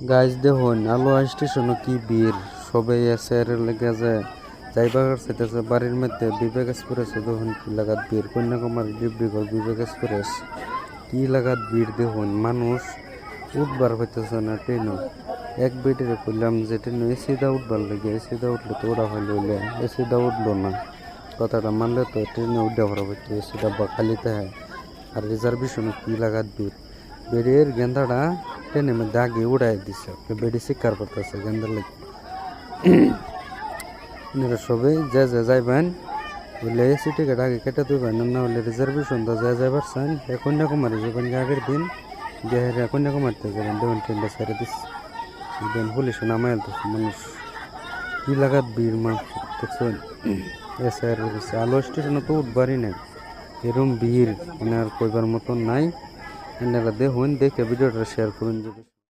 guys দেখুন আলোয়া স্টেশনে কি ভিড় সবাই আছে এর লেগে যায় যাইবার চাইতেছে বাড়ির মধ্যে বিবেক এক্সপ্রেস দেখুন কি লাগাত ভিড় কন্যাকুমারী ডিব্রুগড় বিবেক এক্সপ্রেস কি লাগাত ভিড় দেখুন মানুষ উঠবার হইতেছে না ট্রেনও এক বেডের করলাম যে ট্রেনে এসিদা উঠবার লাগে এসিদা উঠলে তো ওরা হইলে হইলে এসিদা উঠলো না কথাটা মানলে তো ট্রেনে উঠে ভরা হইতো এসিদা বা খালিতে হয় আর রিজার্ভেশনে কি লাগাত ভিড় বেডের গেন্দাটা ট্রেনের মধ্যে আগে উড়াই দিছে বেডি শিকার করতেছে গেন্দার লাগে আপনারা সবাই যে যে যাইবেন বলে এসি টিকিট আগে কেটে দেবেন না হলে রিজার্ভেশন তো যা যাইবার চান কন্যাকুমারী যাবেন আগের দিন গিয়ে কন্যাকুমারিতে যাবেন দেখুন ট্রেনটা ছেড়ে দিচ্ছে দেন পুলিশ নামাই আলতেছে মানুষ কি লাগাত ভিড় মানুষ দেখছেন এসে আলো স্টেশনে তো উঠবারই নাই এরকম ভিড় মানে আর কইবার মতন নাই আপনারা দেখুন দেখে ভিডিওটা শেয়ার করুন যদি